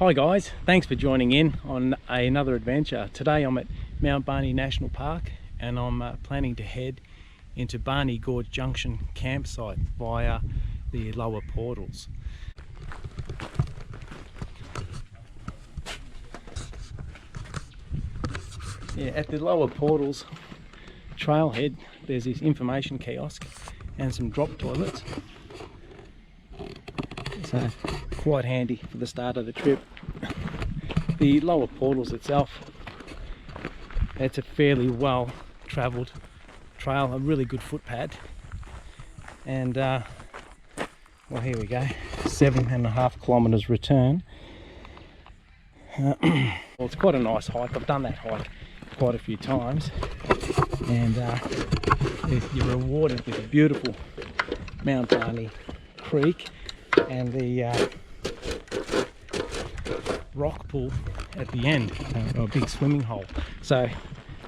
Hi guys, thanks for joining in on another adventure. Today I'm at Mount Barney National Park and I'm planning to head into Barney Gorge Junction campsite via the lower portals. Yeah, at the lower portals trailhead there's this information kiosk and some drop toilets. So quite handy for the start of the trip. The lower portals itself, it's a fairly well travelled trail, a really good footpad, and well, here we go, 7.5 kilometres return. Well, it's quite a nice hike. I've done that hike quite a few times, and you're rewarded with a beautiful Mount Barney Creek and the rock pool at the end, a big swimming hole. So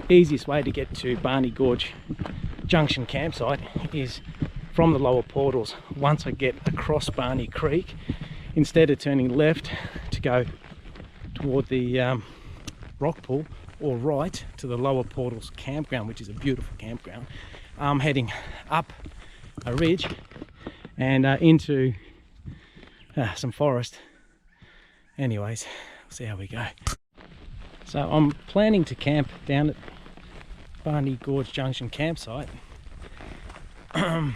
easiest way to get to Barney Gorge Junction campsite is from the lower portals. Once I get across Barney Creek, instead of turning left to go toward the rock pool or right to the lower portals campground, which is a beautiful campground, I'm heading up a ridge and into some forest. Anyways, see how we go. So I'm planning to camp down at Barney Gorge Junction campsite, and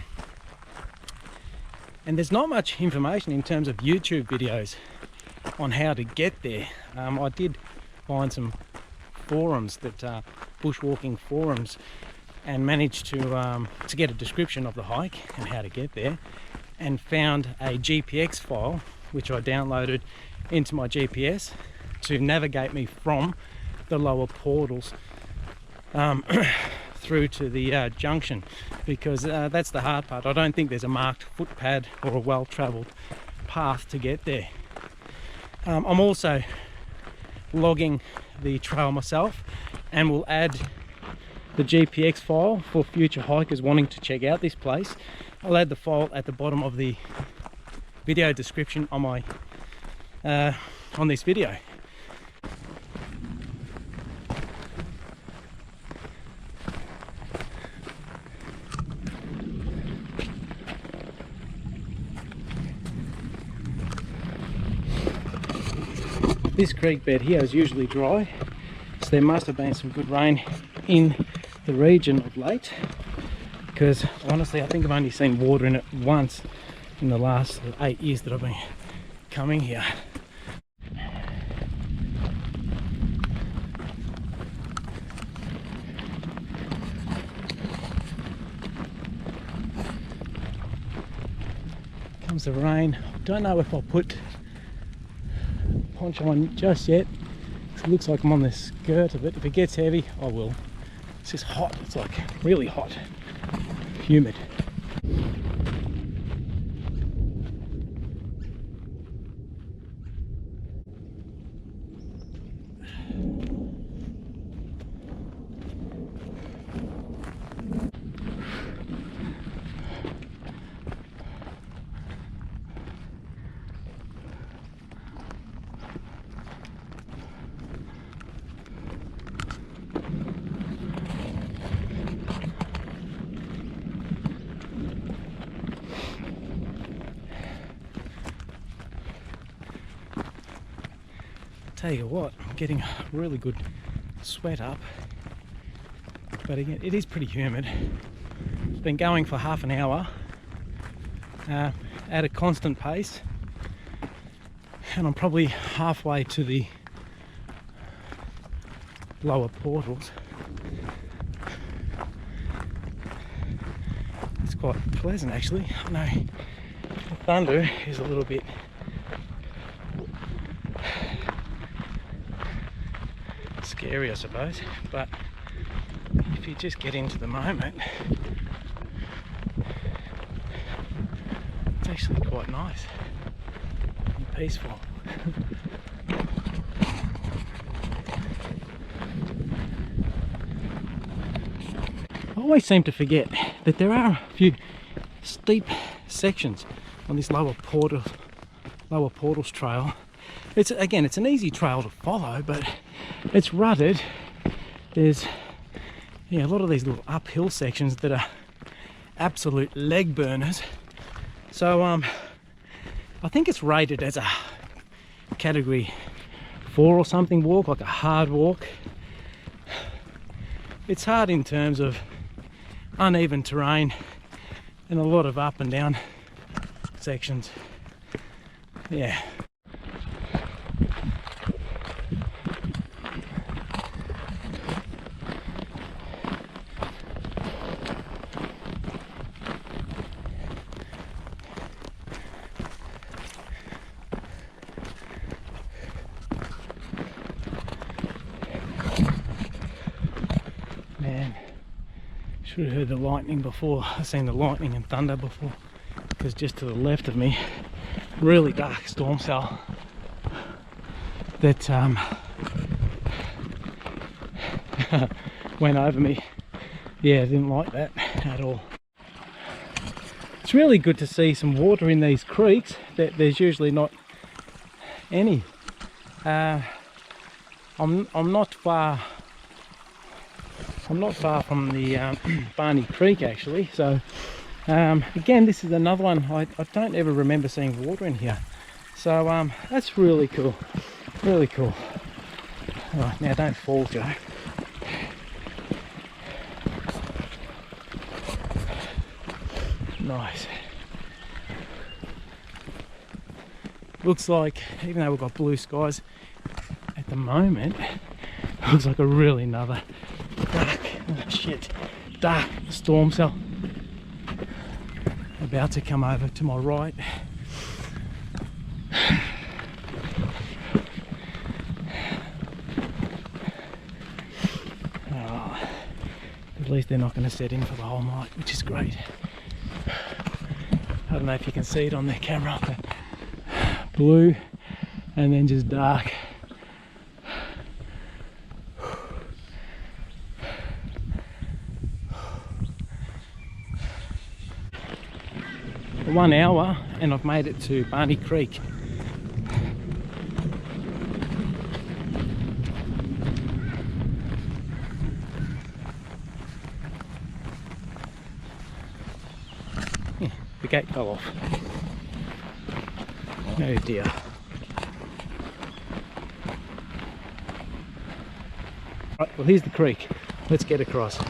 there's not much information in terms of YouTube videos on how to get there. I did find some forums, that bushwalking forums, and managed to get a description of the hike and how to get there, and found a GPX file which I downloaded into my GPS to navigate me from the lower portals through to the junction, because that's the hard part. I don't think there's a marked footpad or a well-travelled path to get there. I'm also logging the trail myself and will add the GPX file for future hikers wanting to check out this place. I'll add the file at the bottom of the video description on my on this video. This creek bed here is usually dry, so there must have been some good rain in the region of late, because honestly I think I've only seen water in it once in the last 8 years that I've been coming here. Comes the rain. I don't know if I'll put poncho on just yet, because it looks like I'm on the skirt of it. If it gets heavy, I will. It's just hot. It's like really hot, humid. Tell you what, I'm getting a really good sweat up, but again it is pretty humid. It's been going for half an hour at a constant pace, and I'm probably halfway to the lower portals. It's quite pleasant actually. I know the thunder is a little bit scary, I suppose, but if you just get into the moment, it's actually quite nice and peaceful. I always seem to forget that there are a few steep sections on this lower portals trail it's an easy trail to follow, but it's rutted. There's a lot of these little uphill sections that are absolute leg burners. So I think it's rated as a category 4 or something walk, like a hard walk. It's hard in terms of uneven terrain and a lot of up and down sections. Yeah. Man, should have heard the lightning before. I've seen the lightning and thunder before, because just to the left of me, really dark storm cell that went over me. Yeah, I didn't like that at all. It's really good to see some water in these creeks that there's usually not any. I'm not far from the Barney Creek actually, so again, this is another one I don't ever remember seeing water in here, so that's really cool, really cool. All right, now don't fall, Joe. Nice. Looks like, even though we've got blue skies at the moment, looks like a really another dark storm cell about to come over to my right. Oh, at least they're not going to set in for the whole night, which is great. I don't know if you can see it on the camera, but blue and then just dark. One hour and I've made it to Barney Creek. Yeah, the gate fell off. Oh dear. Right, well here's the creek. Let's get across.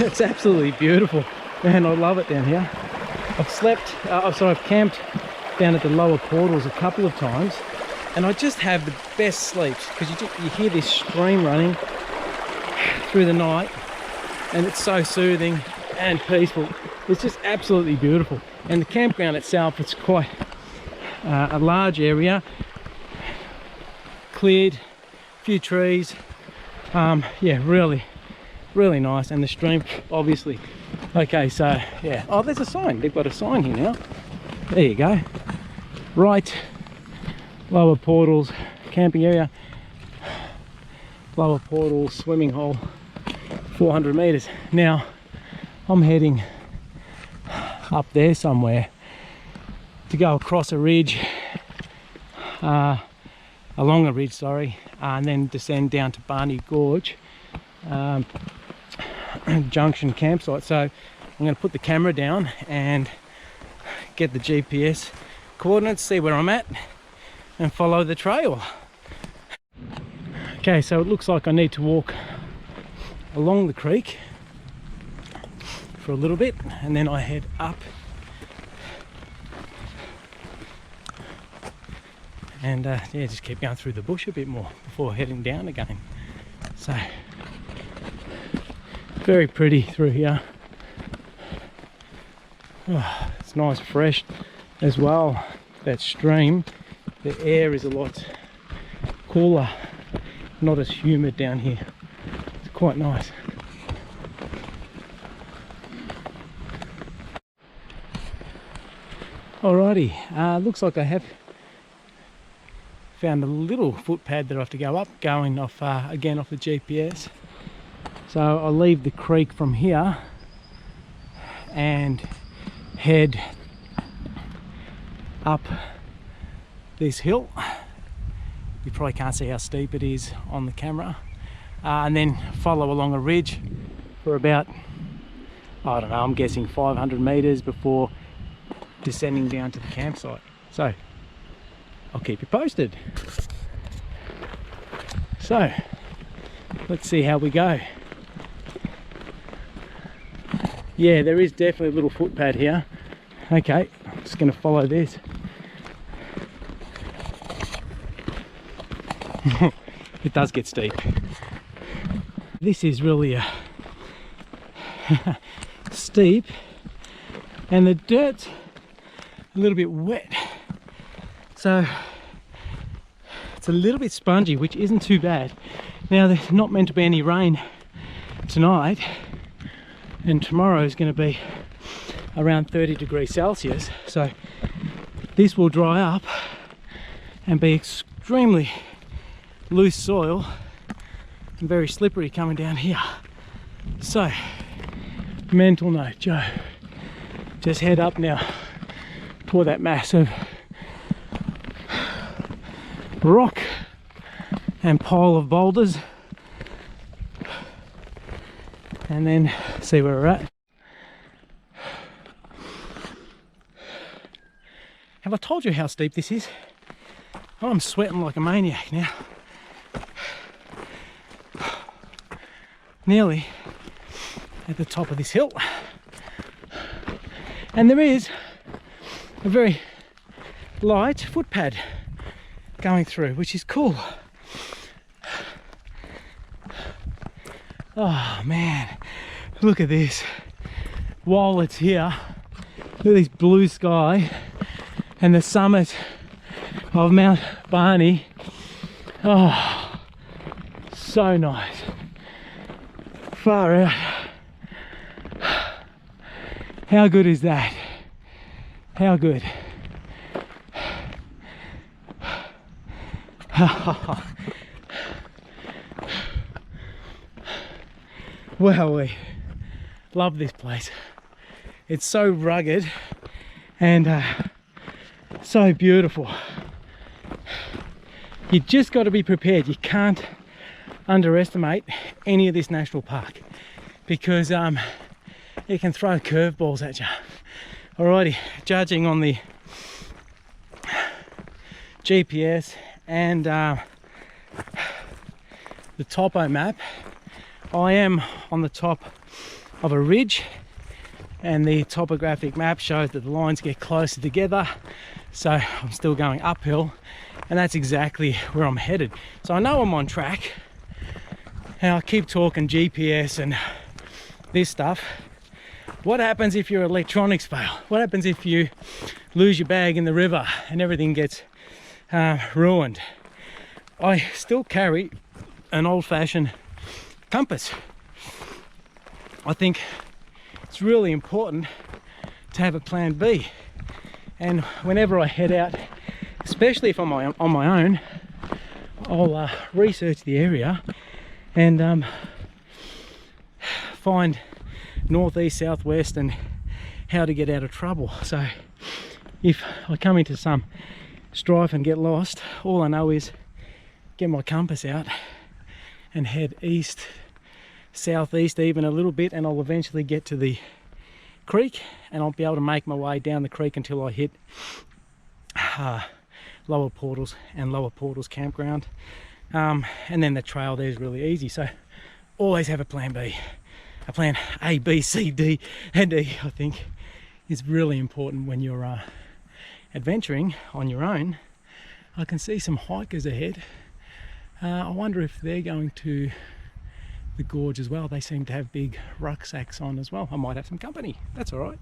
It's absolutely beautiful, man. I love it down here. I've camped down at the lower portals a couple of times, and I just have the best sleeps because you hear this stream running through the night, and it's so soothing and peaceful. It's just absolutely beautiful. And the campground itself, it's quite a large area, cleared, few trees. Yeah, really nice. And the stream, obviously. Okay, so yeah, oh, there's a sign. They've got a sign here now. There you go. Right, lower portals camping area, lower portals swimming hole, 400 meters. Now I'm heading up there somewhere to go across a ridge, along a ridge, sorry, and then descend down to Barney Gorge Junction campsite. So I'm going to put the camera down and get the GPS coordinates, see where I'm at, and follow the trail. Okay, so it looks like I need to walk along the creek for a little bit, and then I head up and yeah, just keep going through the bush a bit more before heading down again. So very pretty through here. Oh, It's nice fresh as well. That stream, the air is a lot cooler, not as humid down here. It's quite nice. Alrighty, looks like I have found a little footpad that I have to go up, going off again off the GPS. So I'll leave the creek from here and head up this hill. You probably can't see how steep it is on the camera, and then follow along a ridge for about, I don't know, I'm guessing 500 meters before descending down to the campsite. So I'll keep you posted. So let's see how we go. Yeah, there is definitely a little footpad here. Okay, I'm just going to follow this. It does get steep. This is really a steep, and the dirt's a little bit wet, so it's a little bit spongy, which isn't too bad. Now, there's not meant to be any rain tonight, and tomorrow is going to be around 30 degrees Celsius, so this will dry up and be extremely loose soil and very slippery coming down here. So, mental note, Joe, just head up now toward that massive rock and pile of boulders, and then see where we're at. Have I told you how steep this is? I'm sweating like a maniac now. Nearly at the top of this hill. And there is a very light footpad going through, which is cool. Oh man, look at this. While it's here, look at this blue sky and the summit of Mount Barney. Oh, so nice. Far out. How good is that? How good. Well, we love this place. It's so rugged and so beautiful. You just got to be prepared. You can't underestimate any of this national park, because it can throw curveballs at you. Alrighty, judging on the GPS and the topo map, I am on the top of a ridge, and the topographic map shows that the lines get closer together, so I'm still going uphill, and that's exactly where I'm headed. So I know I'm on track. And I keep talking GPS and this stuff. What happens if your electronics fail? What happens if you lose your bag in the river and everything gets ruined? I still carry an old-fashioned compass. I think it's really important to have a plan B. And whenever I head out, especially if I'm on my own, I'll research the area and find northeast, southwest, and how to get out of trouble. So if I come into some strife and get lost, all I know is get my compass out and head east, southeast even a little bit, and I'll eventually get to the creek, and I'll be able to make my way down the creek until I hit Lower Portals and Lower Portals campground. And then the trail there is really easy. So always have a plan B. A plan A, B, C, D, and E, I think, is really important when you're adventuring on your own. I can see some hikers ahead. I wonder if they're going to the gorge as well. They seem to have big rucksacks on as well. I might have some company. That's all right.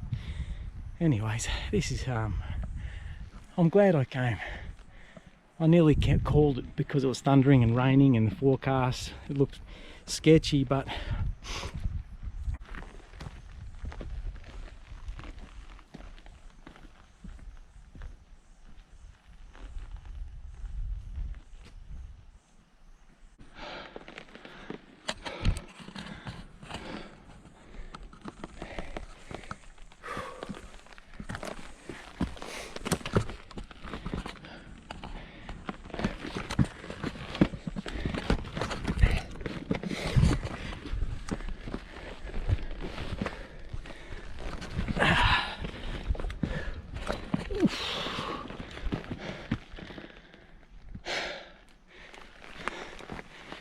anyways, this is I'm glad I came. I nearly called it because it was thundering and raining and the forecast, it looked sketchy, but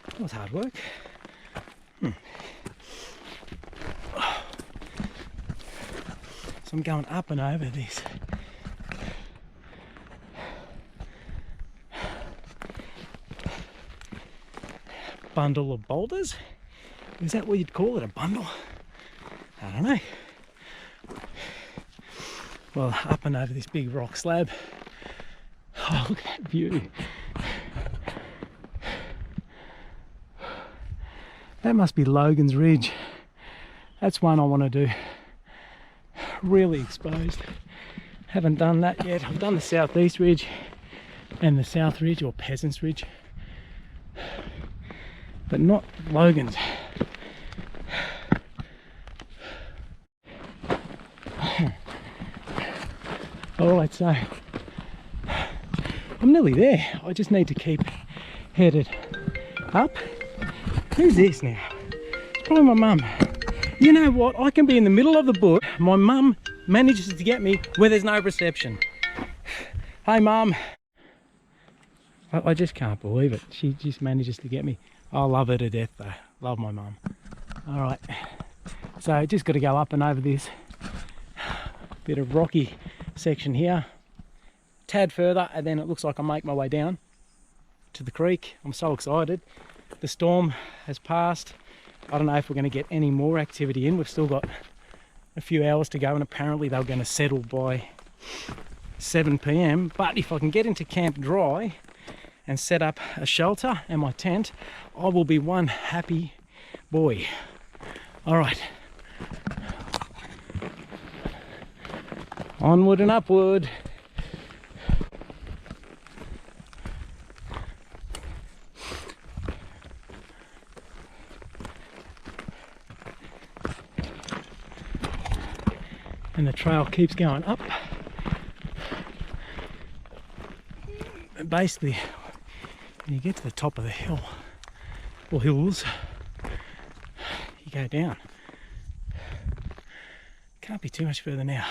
that was hard work. So I'm going up and over this bundle of boulders. Is that what you'd call it, a bundle? I don't know. Well, up and over this big rock slab. Oh, look at that view. That must be Logan's Ridge. That's one I want to do. Really exposed. Haven't done that yet. I've done the Southeast Ridge and the South Ridge, or Peasants Ridge, but not Logan's. Alright, so I'm nearly there. I just need to keep headed up. Who's this now? It's probably my mum. You know what? I can be in the middle of the bush. My mum manages to get me where there's no reception. Hey, mum. I just can't believe it. She just manages to get me. I love her to death, though. Love my mum. All right. So just got to go up and over this bit of rocky section here. Tad further, and then it looks like I make my way down to the creek. I'm so excited. The storm has passed. I don't know if we're going to get any more activity in. We've still got a few hours to go, and apparently they're going to settle by 7 p.m. But if I can get into camp dry and set up a shelter and my tent, I will be one happy boy. All right. Onward and upward. And the trail keeps going up. And basically, when you get to the top of the hill, or hills, you go down. Can't be too much further now.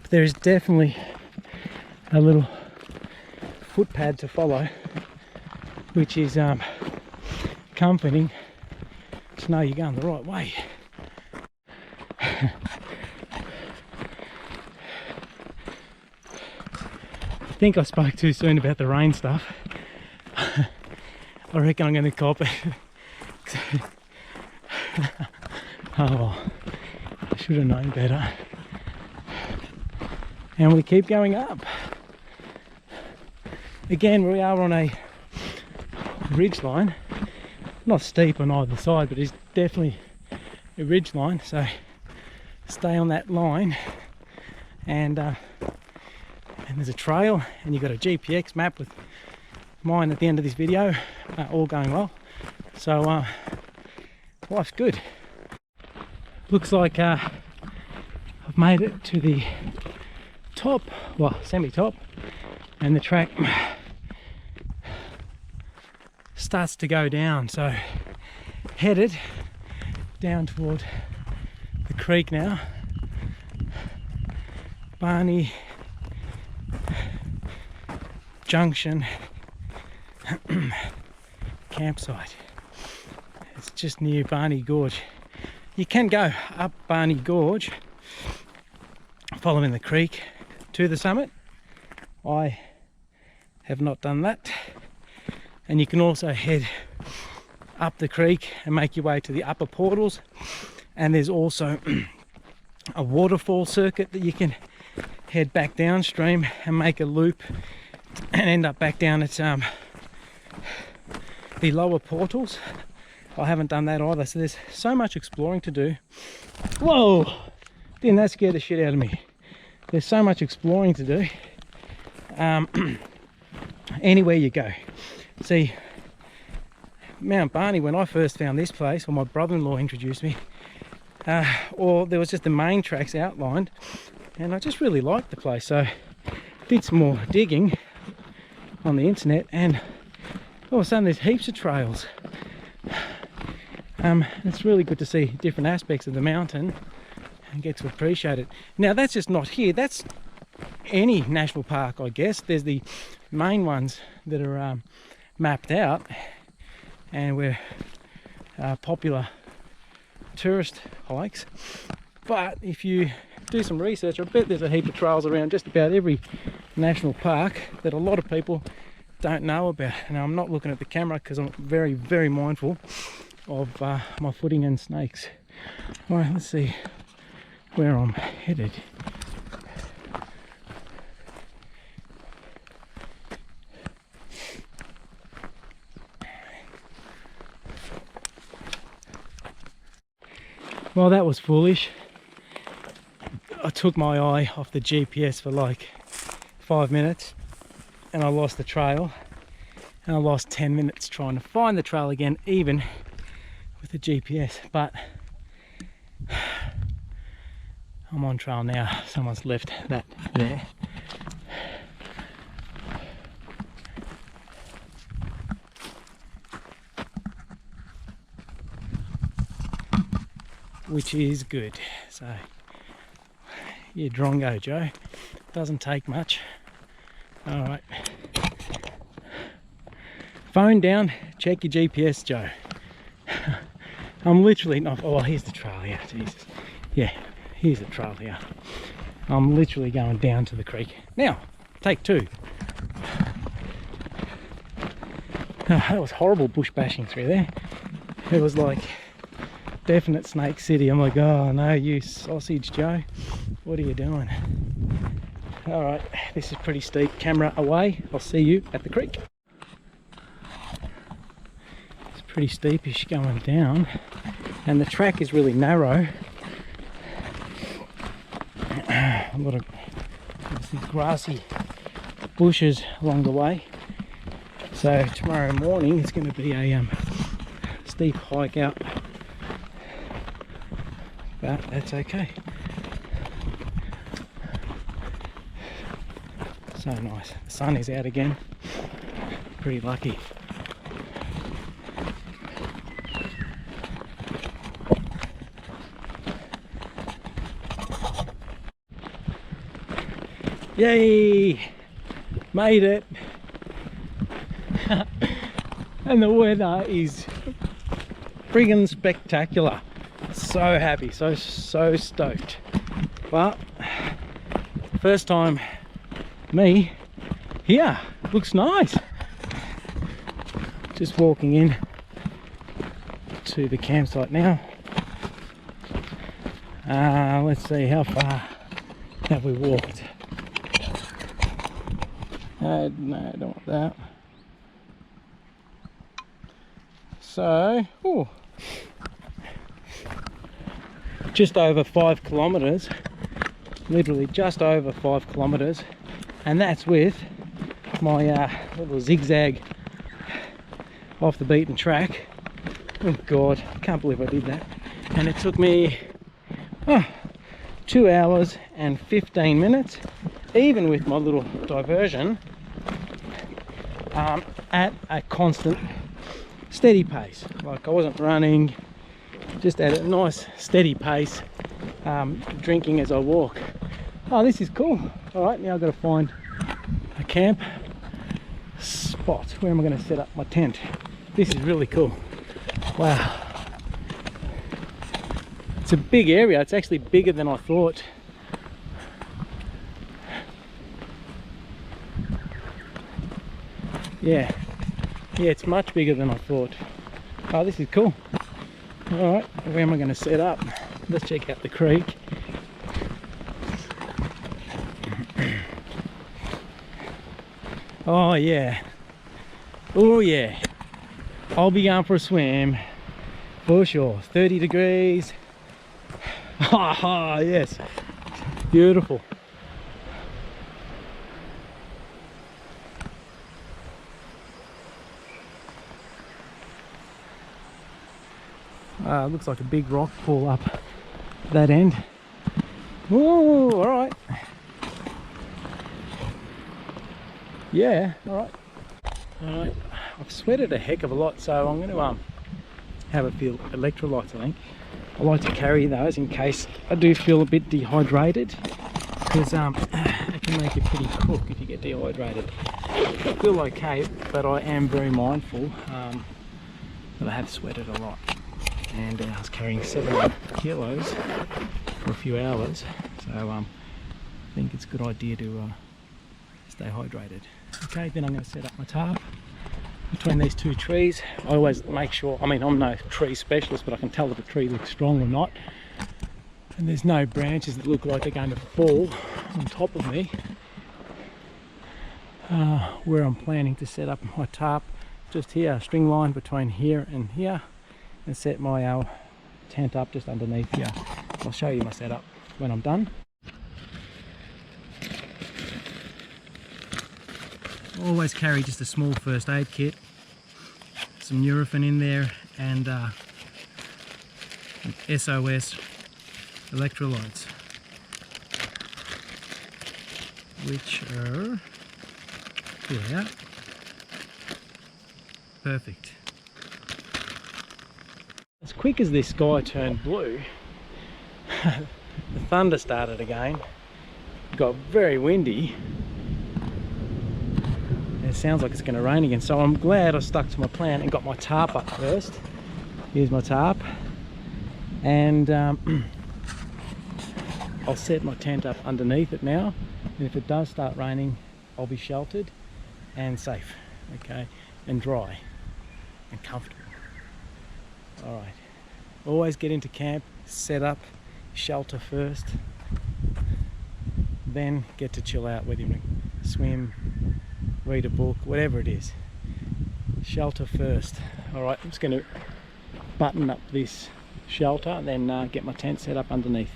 But there is definitely a little footpad to follow, which is comforting to know you're going the right way. I think I spoke too soon about the rain stuff. I reckon I'm going to cop it. Oh well, I should have known better. And we keep going up. Again, we are on a ridge line, not steep on either side, but it's definitely a ridge line, so stay on that line. And there's a trail, and you've got a GPX map with mine at the end of this video, all going well. So life's good. Looks like I've made it to the top, well, semi-top, and the track starts to go down, so headed down toward the creek now. Barney Junction campsite. It's just near Barney Gorge. You can go up Barney Gorge following the creek to the summit. I have not done that. And you can also head up the creek and make your way to the upper portals, and there's also a waterfall circuit that you can head back downstream and make a loop and end up back down at the lower portals. I haven't done that either, so there's so much exploring to do. Whoa, didn't that scare the shit out of me? There's so much exploring to do anywhere you go. See, Mount Barney, when I first found this place, or my brother-in-law introduced me, or there was just the main tracks outlined, and I just really liked the place. So did some more digging on the internet, and all of a sudden there's heaps of trails. It's really good to see different aspects of the mountain and get to appreciate it. Now that's just not here, that's any national park, I guess. There's the main ones that are mapped out and were popular tourist hikes, but if you do some research, I bet there's a heap of trails around just about every national park that a lot of people don't know about. Now I'm not looking at the camera because I'm very mindful of my footing and snakes. All right, let's see where I'm headed. Well, that was foolish. I took my eye off the GPS for like 5 minutes and I lost the trail, and I lost 10 minutes trying to find the trail again, even with the GPS. But I'm on trail now. Someone's left that there. Which is good. So yeah, Drongo Joe, doesn't take much. All right, phone down, check your GPS, Joe. I'm literally not, oh well, here's the trail here, Jesus. Yeah, here's the trail here. I'm literally going down to the creek. Now, take two. Oh, that was horrible bush bashing through there. It was like definite Snake City. I'm like, oh no, you sausage, Joe, what are you doing? All right, this is pretty steep. Camera away. I'll see you at the creek. It's pretty steepish going down, and the track is really narrow. A lot of obviously grassy bushes along the way. So tomorrow morning it's going to be a steep hike out, but that's okay. So nice. The sun is out again. Pretty lucky. Yay! Made it! And the weather is friggin' spectacular. So happy, so stoked. Well, first time me here. Looks nice. Just walking in to the campsite now. Let's see, how far have we walked? No, I don't want that. So, ooh, just over 5 kilometers, literally just over 5 kilometers, and that's with my little zigzag off the beaten track. Oh god, I can't believe I did that. And it took me 2 hours and 15 minutes, even with my little diversion, at a constant steady pace. Like I wasn't running, just at a nice steady pace, drinking as I walk. Oh, this is cool. All right, now I've got to find a camp spot. Where am I going to set up my tent? This is really cool. Wow, it's a big area. It's actually bigger than I thought. Yeah, it's much bigger than I thought. Oh, this is cool. All right, where am I going to set up? Let's check out the creek. Oh yeah, oh yeah, I'll be going for a swim for sure. 30 degrees. Ah, yes, beautiful. Looks like a big rock fall up that end. Whoa, all right. Yeah, all right. All right. I've sweated a heck of a lot, so I'm going to have a few electrolytes, I think. I like to carry those in case I do feel a bit dehydrated, because it can make you pretty cook if you get dehydrated. I feel okay, but I am very mindful that I have sweated a lot. And I was carrying 7 kilos for a few hours, so I think it's a good idea to stay hydrated. Okay, then I'm going to set up my tarp between these 2 trees. I always make sure, I mean, I'm no tree specialist, but I can tell if a tree looks strong or not. And there's no branches that look like they're going to fall on top of me. Where I'm planning to set up my tarp, just here, string line between here and here, and set my tent up just underneath here. I'll show you my setup when I'm done. Always carry just a small first aid kit, some Nurofen in there, and SOS electrolytes, which are yeah, perfect. As quick as this sky turned blue, the thunder started again. It got very windy. It sounds like it's going to rain again, so I'm glad I stuck to my plan and got my tarp up first. Here's my tarp, and I'll set my tent up underneath it now, and if it does start raining, I'll be sheltered and safe, okay, and dry and comfortable. All right, always get into camp, set up, shelter first, then get to chill out, whether you swim, read a book, whatever it is. Shelter first. All right, I'm just going to button up this shelter and then get my tent set up underneath.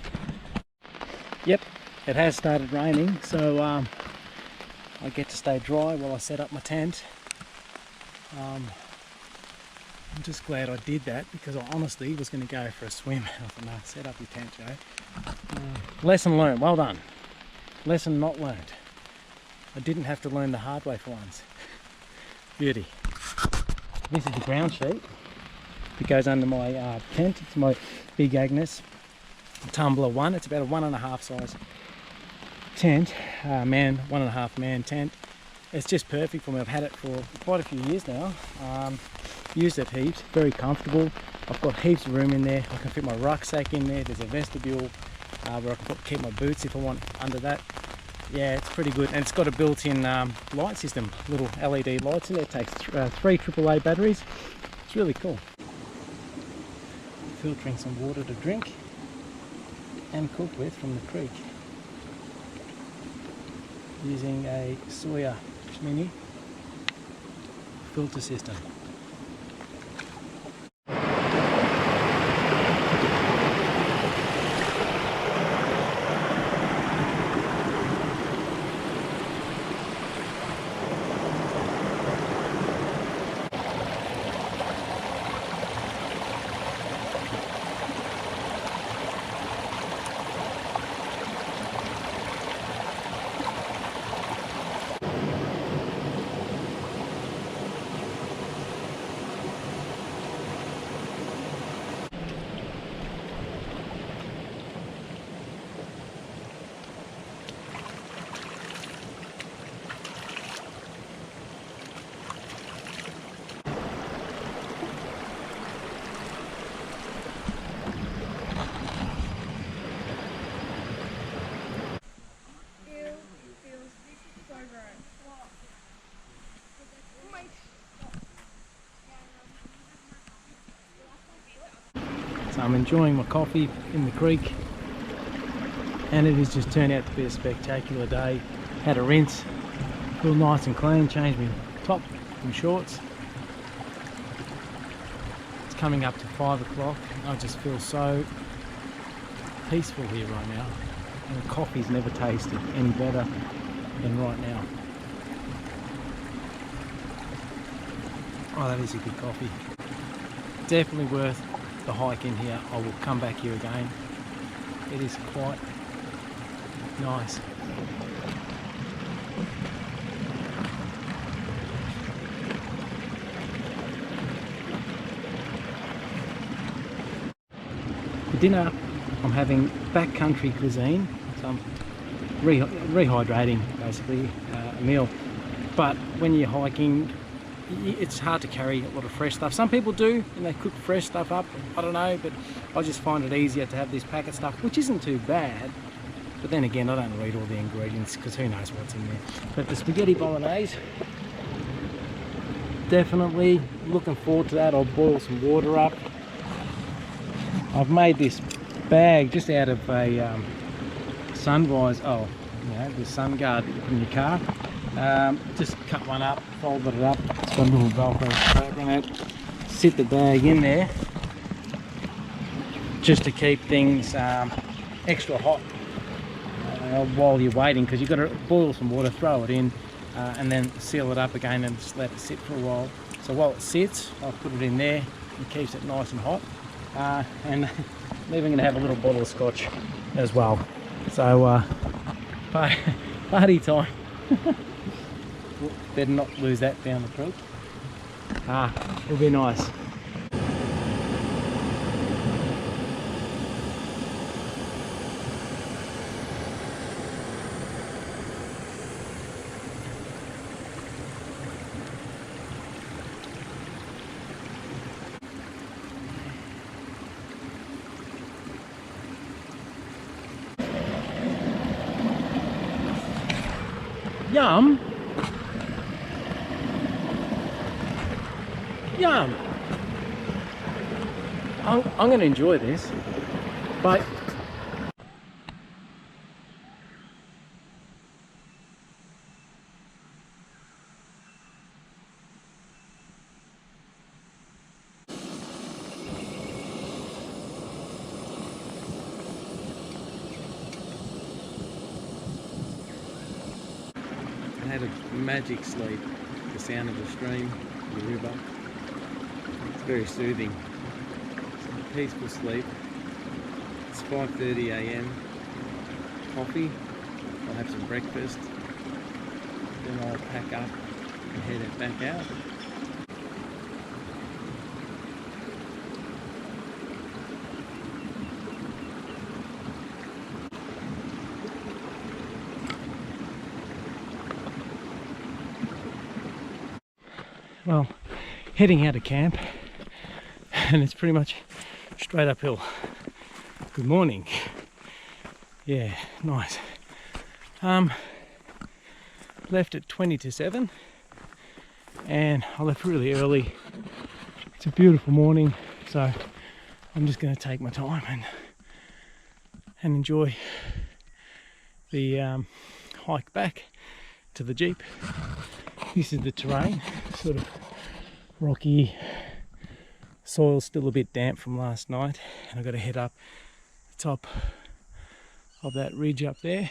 Yep, it has started raining, so I get to stay dry while I set up my tent. I'm just glad I did that, because I honestly was going to go for a swim. I thought, no, set up your tent, Joe. Lesson learned, well done. Lesson not learned. I didn't have to learn the hard way for once. Beauty. This is the ground sheet that goes under my tent. It's my Big Agnes Tumbler 1. It's about a 1.5 size tent, 1.5 man tent. It's just perfect for me. I've had it for quite a few years now. Used it heaps, very comfortable. I've got heaps of room in there. I can fit my rucksack in there. There's a vestibule where I can keep my boots if I want under that. Yeah, it's pretty good, and it's got a built-in light system, little LED lights in there. It takes 3 AAA batteries. It's really cool. Filtering some water to drink and cook with from the creek, using a Sawyer Mini filter system. So I'm enjoying my coffee in the creek, and it has just turned out to be a spectacular day. Had a rinse, feel nice and clean, changed my top and shorts. It's coming up to 5 o'clock. I just feel so peaceful here right now, and coffee's never tasted any better than right now. Oh, that is a good coffee. Definitely worth the hike in here. I will come back here again. It is quite nice. For dinner, I'm having backcountry cuisine. So I'm rehydrating basically a meal. But when you're hiking, it's hard to carry a lot of fresh stuff. Some people do, and they cook fresh stuff up. I don't know, but I just find it easier to have this packet stuff, which isn't too bad. But then again, I don't read all the ingredients because who knows what's in there. But the spaghetti bolognese, definitely looking forward to that. I'll boil some water up. I've made this bag just out of a sunrise. Oh, you know, the sun guard that you put in your car. Just cut one up, folded it up. It's got a little Velcro strap in it. Sit the bag in there just to keep things extra hot while you're waiting, because you've got to boil some water, throw it in, and then seal it up again and just let it sit for a while. So while it sits, I'll put it in there. It keeps it nice and hot. And I'm even going to have a little bottle of scotch as well. So party time. Better not lose that down the creek. It'll be nice. Yum! Yum! I'm going to enjoy this, but I had a magic sleep. The sound of the stream, the river. It's very soothing. It's a peaceful sleep. It's 5:30 a.m. Coffee. I'll have some breakfast. Then I'll pack up and head back out. Well, heading out of camp, and it's pretty much straight uphill. Good morning. Yeah, nice. Left at 20 to 7, and I left really early. It's a beautiful morning, so I'm just going to take my time and enjoy the hike back to the Jeep. This is the terrain, sort of rocky, soil's still a bit damp from last night, and I've got to head up the top of that ridge up there,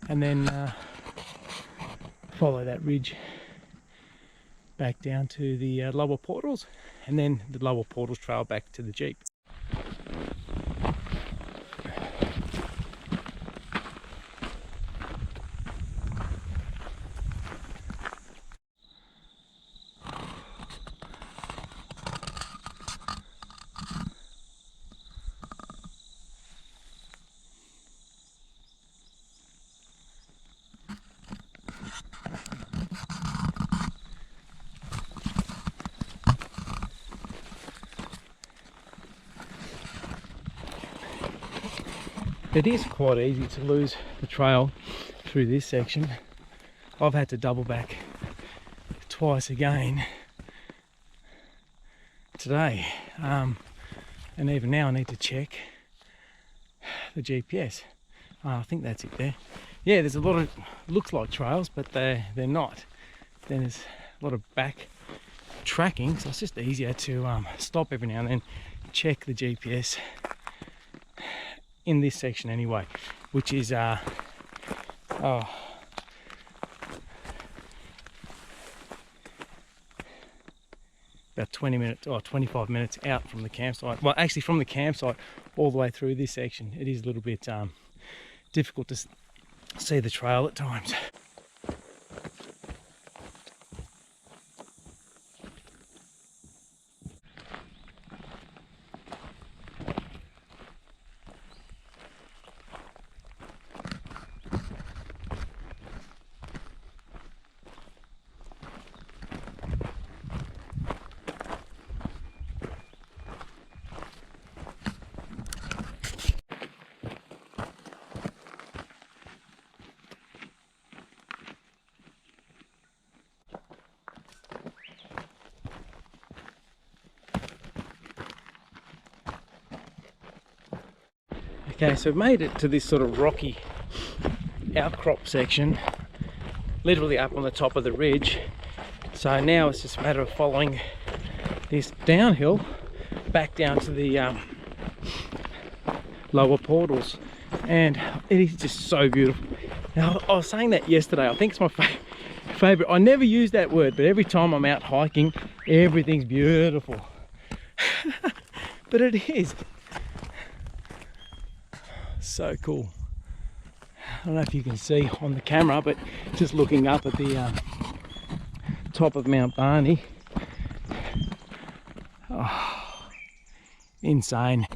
and then follow that ridge back down to the lower portals, and then the lower portals trail back to the Jeep. It is quite easy to lose the trail through this section. I've had to double back twice again today. And even now I need to check the GPS. I think that's it there. Yeah, there's a lot of, looks like trails, but they're not. Then there's a lot of back tracking, so it's just easier to stop every now and then, check the GPS in this section anyway, which is about 20 minutes or 25 minutes out from the campsite. Well, actually from the campsite all the way through this section, it is a little bit difficult to see the trail at times. Okay, so I've made it to this sort of rocky outcrop section, literally up on the top of the ridge. So now it's just a matter of following this downhill back down to the lower portals, and it is just so beautiful. Now, I was saying that yesterday, I think it's my favourite. I never use that word, but every time I'm out hiking, everything's beautiful. But it is. So cool. I don't know if you can see on the camera, but just looking up at the top of Mount Barney, oh, insane.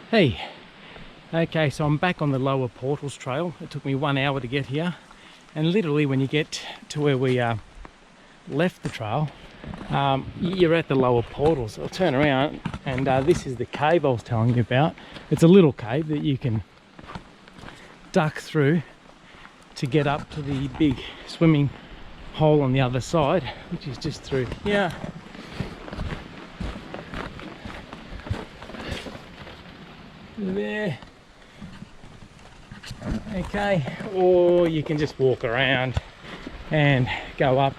Hey, okay, so I'm back on the lower portals trail. It took me 1 hour to get here, and literally when you get to where we left the trail, you're at the lower portals. I'll turn around, and this is the cave I was telling you about. It's a little cave that you can duck through to get up to the big swimming hole on the other side, which is just through here. There. Okay, or you can just walk around and go up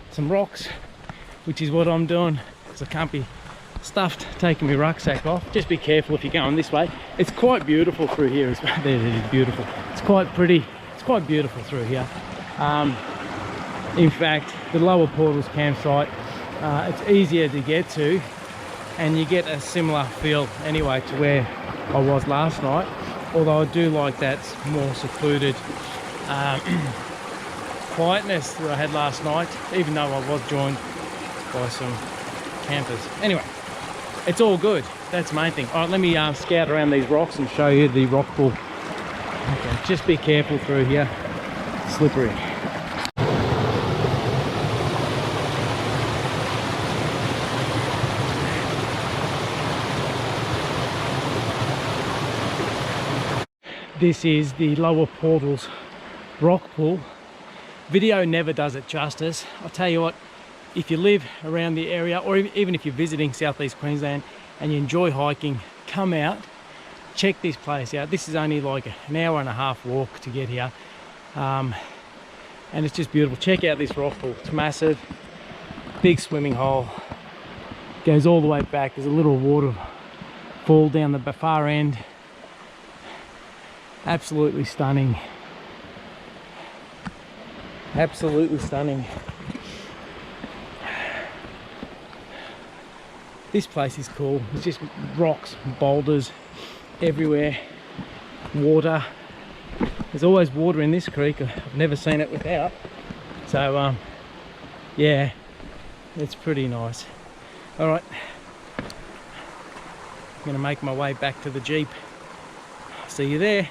some rocks, which is what I'm doing, because I can't be stuffed taking my rucksack off. Just be careful if you're going this way. It's quite beautiful through here. There, it is beautiful. It's quite pretty. It's quite beautiful through here. In fact, the lower portals campsite, it's easier to get to, and you get a similar feel anyway to where I was last night, although I do like that more secluded quietness that I had last night, even though I was joined by some campers. Anyway, it's all good. That's the main thing. All right, let me scout around these rocks and show you the rock pool. Okay, just be careful through here. It's slippery. This is the lower portals rock pool. Video never does it justice. I'll tell you what, if you live around the area, or even if you're visiting southeast Queensland and you enjoy hiking, come out, check this place out. This is only like an hour and a half walk to get here, and it's just beautiful. Check out this rock pool. It's massive, big swimming hole, goes all the way back. There's a little waterfall down the far end. Absolutely stunning. Absolutely stunning. This place is cool. It's just rocks, boulders everywhere, water. There's always water in this creek. I've never seen it without. So yeah, it's pretty nice. All right, I'm gonna make my way back to the Jeep. See you there.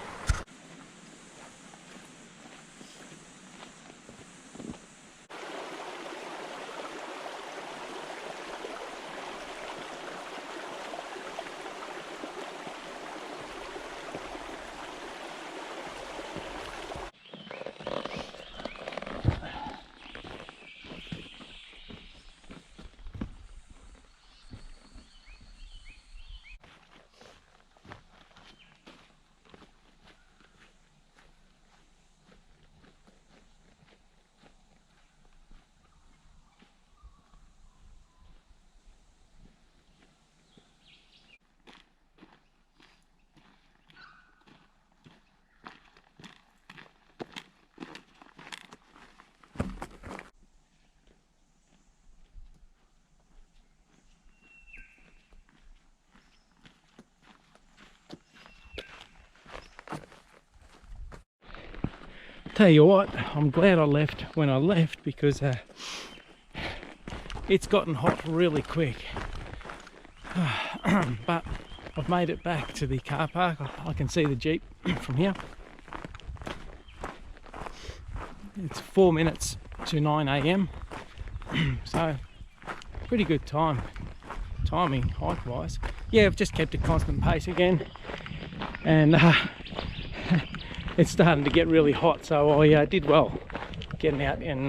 Tell you what, I'm glad I left when I left, because it's gotten hot really quick. But I've made it back to the car park. I can see the Jeep from here. It's 4 minutes to 9 AM, so pretty good timing hike wise. Yeah, I've just kept a constant pace again, and it's starting to get really hot, so I did well getting out in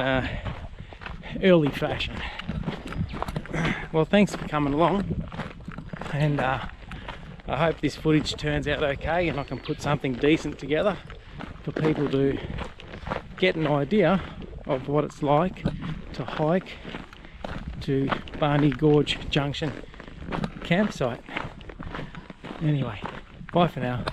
early fashion. Well, thanks for coming along, and I hope this footage turns out okay and I can put something decent together for people to get an idea of what it's like to hike to Barney Gorge Junction campsite. Anyway, bye for now.